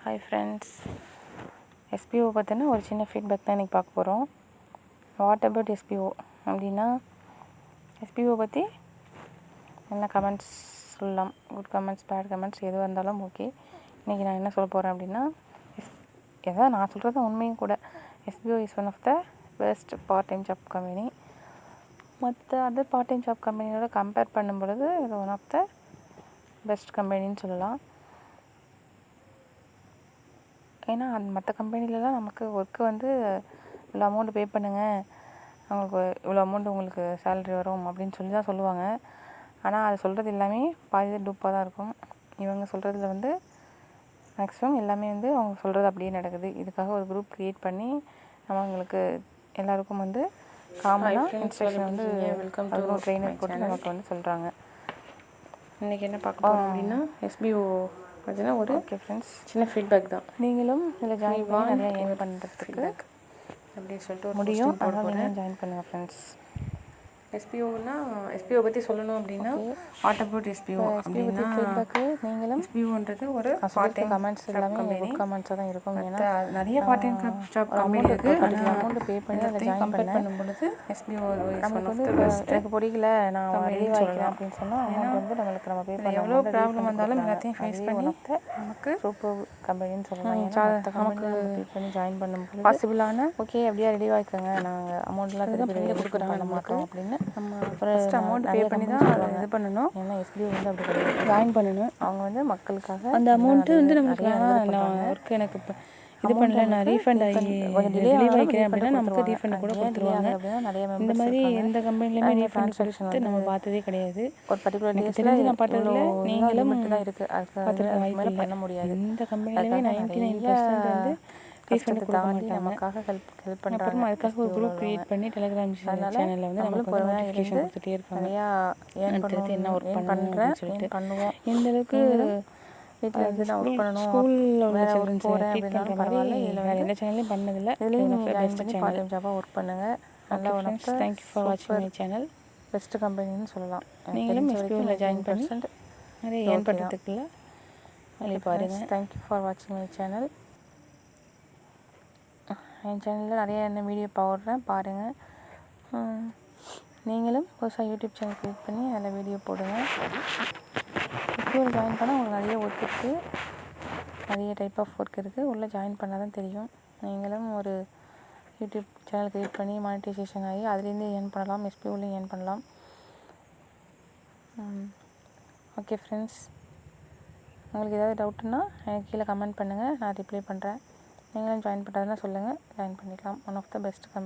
Hi friends, SPO பார்த்தீங்கன்னா ஒரு சின்ன ஃபீட்பேக் தான் இன்றைக்கி பார்க்க போகிறோம். வாட் அபவுட் எஸ்பிஓ அப்படின்னா, எஸ்பிஓ பற்றி என்ன கமெண்ட்ஸ் சொல்லலாம், குட் கமெண்ட்ஸ், பேட் கமெண்ட்ஸ் எதுவாக இருந்தாலும் ஓகே. இன்றைக்கி நான் என்ன சொல்ல போகிறேன் அப்படின்னா, எதாவது நான் சொல்கிறது உண்மையும் கூட. SBO is one of the best part time job company. மற்ற அதர் பார்ட் டைம் ஜாப் கம்பெனியோட கம்பேர் பண்ணும் பொழுது இது ஒன் ஆஃப் த பெஸ்ட் கம்பெனின்னு சொல்லலாம். ஏன்னா மற்ற கம்பெனிலலாம் நமக்கு ஒர்க்கு வந்து இவ்வளோ அமௌண்ட்டு பே பண்ணுங்கள், அவங்களுக்கு இவ்வளோ அமௌண்ட்டு உங்களுக்கு சேலரி வரும் அப்படின்னு சொல்லி தான் சொல்லுவாங்க. ஆனால் அது சொல்கிறது எல்லாமே பாதி டூப்பாக தான் இருக்கும். இவங்க சொல்கிறதுல வந்து மேக்ஸிமம் எல்லாமே வந்து அவங்க சொல்கிறது அப்படியே நடக்குது. இதுக்காக ஒரு குரூப் க்ரியேட் பண்ணி அவங்களுக்கு எல்லாருக்கும் வந்து காமனாக இன்ஸ்ட்ரக்ஷன் வந்து அதுவும் ட்ரெயினர் போட்டு நமக்கு வந்து சொல்கிறாங்க. இன்றைக்கி என்ன பார்க்க போகிறோம் அப்படின்னா, எஸ்பிஓ பார்த்தீங்கன்னா ஒரு ஓகே ஃப்ரெண்ட்ஸ், சின்ன ஃபீட்பேக் தான். நீங்களும் இதில் ஜாயின் பண்ணி நிறையா ஏர்ன் பண்ணுறதுக்கு அப்படின்னு சொல்லிட்டு முடியும். அதனால் நீங்களும் ஜாயின் பண்ணுங்கள் ஃப்ரெண்ட்ஸ். எஸ்பிஓனா எஸ்பிஓ பற்றி சொல்லணும் அப்படின்னா, வாட் அபவுட் எஸ்பிஓ அப்படின்னா ஃபீட்பேக்கு. நீங்களும் எஸ்பிஓன்றது ஒரு பார்ட் டைம் கமெண்ட்ஸ் எல்லாமே குட் கமெண்ட்ஸாக தான் இருக்கும். ஏன்னா நிறைய பார்ட் டைம் ஜாப் கம்பெனி இருக்குது. அமௌண்ட்டு பே பண்ணி அதை ஜாயின் பண்ணும் பொழுது எஸ்பிஓ நமக்கு வந்து எனக்கு பிடிக்கல, நான் ரிலீவ் ஆகிக்கிறேன் அப்படின்னு சொன்னால் அமௌண்ட் வந்து நம்மளுக்கு நம்ம பே பண்ண எவ்வளோ ப்ராப்ளம் வந்தாலும் எல்லாத்தையும் ஃபேஸ் பண்ணி நமக்கு சூப்பர் கம்பெனின்னு சொல்லலாம். நமக்கு பே பண்ணி ஜாயின் பண்ணும் பொழுது பாசிபிளான ஓகே அப்படியே ரிலீவ் ஆகிக்கோங்க, நாங்கள் அமௌண்ட்லாம் திருப்பி கொடுக்குறாங்க பண்ண மாட்டோம் அப்படின்னு நம்ம ஃபஸ்ட் அமௌண்ட் பே பண்ணி தான் இது பண்ணணும். ஏன்னா எஸ்பிஓ வந்து அப்படி கிடையாது, ஜாயின் பண்ணணும். அவங்க வந்து மக்களுக்காக அந்த அமௌண்ட்டு வந்து நம்மளுக்கு நான் ஒர்க்கு எனக்கு இப்போ இது பண்ணல, நான் ரீஃபண்ட் ஆகி கொஞ்சம் டிலே ஆகிக்கிறேன் அப்படின்னா நமக்கு ரீஃபண்ட் கூட கொடுத்துருவாங்க. இந்த மாதிரி எந்த கம்பெனிலையுமே ரீஃபண்ட் கொடுத்து நம்ம பார்த்ததே கிடையாது. ஒரு பர்டிகுலர் டேஸில் நான் பார்த்ததில்ல, நீங்களும் தான் இருக்குது, அதுக்கு வாய்ப்பு பண்ண முடியாது. இந்த கம்பெனிலுமே 99% வந்து ரீஃபண்ட் தாண்டி நமக்காக ஹெல்ப் பண்ணுறாங்க. அப்புறம் அதுக்காக ஒரு குரூப் க்ரியேட் பண்ணி டெலிகிராம் சேனலில் வந்து நம்மளுக்கு ஒரு நோட்டிஃபிகேஷன் கொடுத்துட்டே இருக்காங்க. நிறையா அடுத்தடுத்து என்ன ஒர்க் பண்ணுறேன் சொல்லிட்டு பண்ணுவோம். இந்த அளவுக்கு வீட்டில் இருந்து நான் ஒர்க் பண்ணணும், ஸ்கூலில் உள்ள சில்ட்ரன்ஸ் ட்ரீட் பண்ணுற மாதிரி வேறு எந்த சேனல்லையும் பண்ணதில்லை. இதுலேயும் நீங்கள் ஜாயின் பண்ணி பார்ட் டைம் ஜாபாக ஒர்க் பண்ணுங்கள். நல்லா one of the thank you for வாட்சிங் மை சேனல். பெஸ்ட் கம்பெனின்னு சொல்லலாம். நீங்களும் எஸ்பிஓவில் ஜாயின் பண்ணி நிறைய ஏர்ன் பண்ணுறதுக்குள்ள வழி பாருங்கள். தேங்க்யூ ஃபார் வாட்சிங் மை சேனல். என் சேனலில் நிறைய என்ன வீடியோ போடுறேன், பாருங்கள். நீங்களும் புதுசாக யூடியூப் சேனல் க்ரியேட் பண்ணி அதில் வீடியோ போடுங்க. எஸ்பிஓவில் ஜாயின் பண்ணால் உங்களுக்கு நிறைய ஒர்க் இருக்குது, நிறைய டைப் ஆஃப் ஒர்க் இருக்குது. உள்ளே ஜாயின் பண்ணால் தான் தெரியும். நீங்களும் ஒரு யூடியூப் சேனல் க்ரியேட் பண்ணி மானிட்டைசேஷன் ஆகி அதுலேருந்து ஏர்ன் பண்ணலாம், எஸ்பிஓலையும் ஏர்ன் பண்ணலாம். ஓகே ஃப்ரெண்ட்ஸ், உங்களுக்கு ஏதாவது டவுட்டுன்னா எனக்கு கீழே கமெண்ட் பண்ணுங்கள், நான் ரிப்ளை பண்ணுறேன். நீங்களும் ஜாயின் பண்ணுறதுனா சொல்லுங்கள், ஜாயின் பண்ணிக்கலாம். One of the best company.